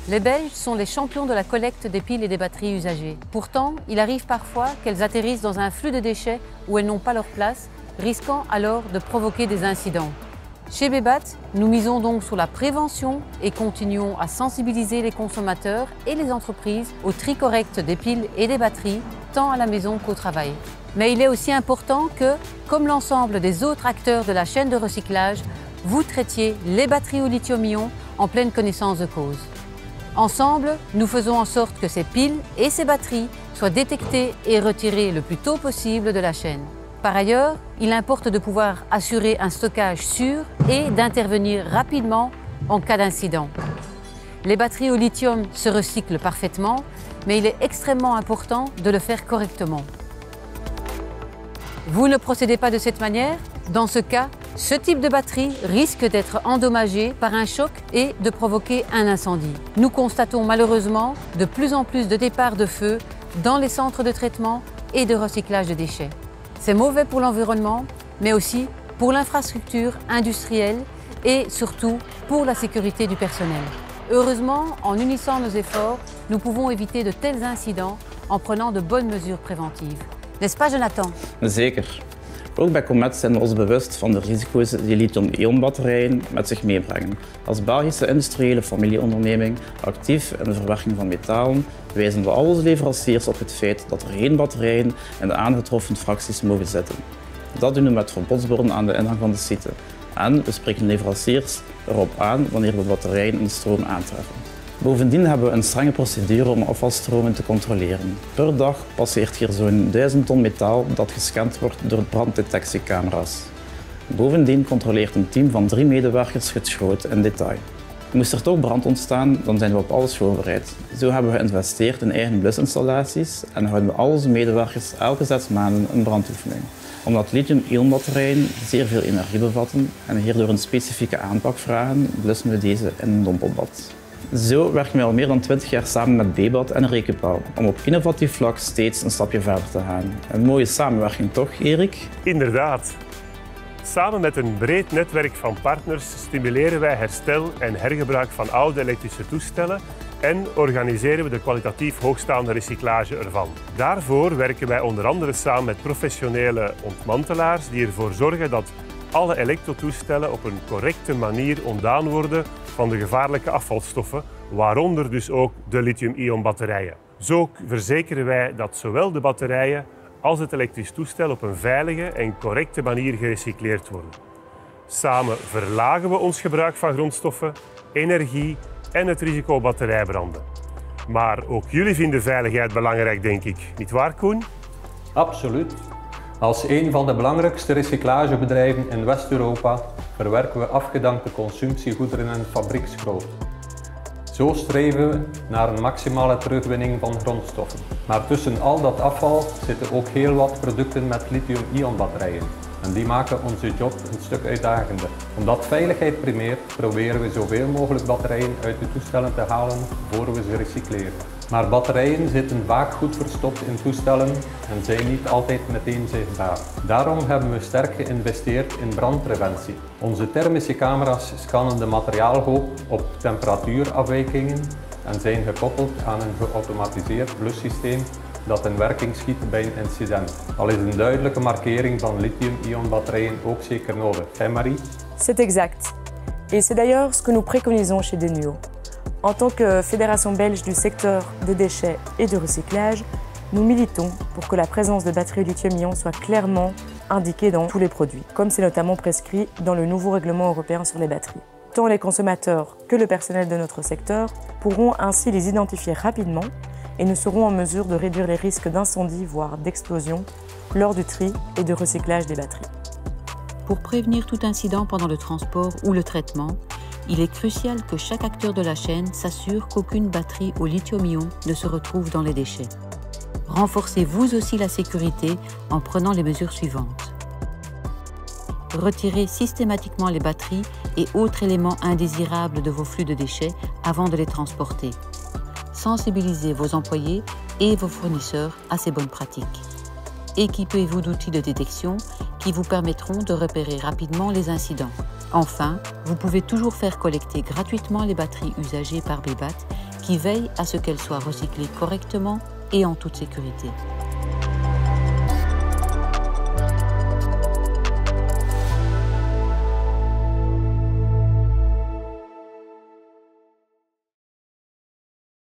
Les Belges sont les champions de la collecte des piles et des batteries usagées. Pourtant, il arrive parfois qu'elles atterrissent dans un flux de déchets où elles n'ont pas leur place, risquant alors de provoquer des incidents. Chez Bebat, nous misons donc sur la prévention et continuons à sensibiliser les consommateurs et les entreprises au tri correct des piles et des batteries, tant à la maison qu'au travail. Mais il est aussi important que, comme l'ensemble des autres acteurs de la chaîne de recyclage, vous traitiez les batteries au lithium-ion en pleine connaissance de cause. Ensemble, nous faisons en sorte que ces piles et ces batteries soient détectées et retirées le plus tôt possible de la chaîne. Par ailleurs, il importe de pouvoir assurer un stockage sûr et d'intervenir rapidement en cas d'incident. Les batteries au lithium se recyclent parfaitement, mais il est extrêmement important de le faire correctement. Vous ne procédez pas de cette manière? Dans ce cas, ce type de batterie risque d'être endommagé par un choc et de provoquer un incendie. Nous constatons malheureusement de plus en plus de départs de feu dans les centres de traitement et de recyclage de déchets. C'est mauvais pour l'environnement, mais aussi pour l'infrastructure industrielle et surtout pour la sécurité du personnel. Heureusement, en unissant nos efforts, nous pouvons éviter de tels incidents en prenant de bonnes mesures préventives. N'est-ce pas, Jonathan? Zeker. Ook bij Comet zijn we ons bewust van de risico's die lithium-ion-batterijen met zich meebrengen. Als Belgische industriële familieonderneming actief in de verwerking van metalen wijzen we al onze leveranciers op het feit dat er geen batterijen in de aangetroffen fracties mogen zitten. Dat doen we met verbodsborden aan de ingang van de site. En we spreken leveranciers erop aan wanneer we batterijen in stroom aantreffen. Bovendien hebben we een strenge procedure om afvalstromen te controleren. Per dag passeert hier zo'n 1000 ton metaal dat gescand wordt door branddetectiecamera's. Bovendien controleert een team van 3 medewerkers het schroot in detail. Moest er toch brand ontstaan, dan zijn we op alles voorbereid. Zo hebben we geïnvesteerd in eigen blusinstallaties en houden we al onze medewerkers elke 6 maanden een brandoefening. Omdat lithium-ion-batterijen zeer veel energie bevatten en hierdoor een specifieke aanpak vragen, blussen we deze in een dompelbad. Zo werken we al meer dan 20 jaar samen met Bebat en Recupal om op innovatief vlak steeds een stapje verder te gaan. Een mooie samenwerking toch, Erik? Inderdaad. Samen met een breed netwerk van partners stimuleren wij herstel en hergebruik van oude elektrische toestellen en organiseren we de kwalitatief hoogstaande recyclage ervan. Daarvoor werken wij onder andere samen met professionele ontmantelaars die ervoor zorgen dat alle elektrotoestellen op een correcte manier ontdaan worden van de gevaarlijke afvalstoffen, waaronder dus ook de lithium-ion batterijen. Zo verzekeren wij dat zowel de batterijen als het elektrisch toestel op een veilige en correcte manier gerecycleerd worden. Samen verlagen we ons gebruik van grondstoffen, energie en het risico batterijbranden. Maar ook jullie vinden veiligheid belangrijk, denk ik. Niet waar, Koen? Absoluut. Als een van de belangrijkste recyclagebedrijven in West-Europa verwerken we afgedankte consumptiegoederen en fabrieksschroot. Zo streven we naar een maximale terugwinning van grondstoffen. Maar tussen al dat afval zitten ook heel wat producten met lithium-ion batterijen. En die maken onze job een stuk uitdagender. Omdat veiligheid primeert, proberen we zoveel mogelijk batterijen uit de toestellen te halen voor we ze recycleren. Maar batterijen zitten vaak goed verstopt in toestellen en zijn niet altijd meteen zichtbaar. Daarom hebben we sterk geïnvesteerd in brandpreventie. Onze thermische camera's scannen de materiaalhoop op temperatuurafwijkingen en zijn gekoppeld aan een geautomatiseerd blussysteem dat in werking schiet bij een incident. Al is een duidelijke markering van lithium-ion batterijen ook zeker nodig. Hè Marie? C'est exact. Et c'est d'ailleurs ce que nous préconisons chez Denuo. En tant que fédération belge du secteur des déchets et de recyclage, nous militons pour que la présence de batteries lithium-ion soit clairement indiquée dans tous les produits, comme c'est notamment prescrit dans le nouveau règlement européen sur les batteries. Tant les consommateurs que le personnel de notre secteur pourront ainsi les identifier rapidement et nous serons en mesure de réduire les risques d'incendie, voire d'explosion, lors du tri et du recyclage des batteries. Pour prévenir tout incident pendant le transport ou le traitement, il est crucial que chaque acteur de la chaîne s'assure qu'aucune batterie au lithium-ion ne se retrouve dans les déchets. Renforcez vous aussi la sécurité en prenant les mesures suivantes. Retirez systématiquement les batteries et autres éléments indésirables de vos flux de déchets avant de les transporter. Sensibilisez vos employés et vos fournisseurs à ces bonnes pratiques. Équipez-vous d'outils de détection qui vous permettront de repérer rapidement les incidents. Enfin, vous pouvez toujours faire collecter gratuitement les batteries usagées par Bebat qui veille à ce qu'elles soient recyclées correctement et en toute sécurité.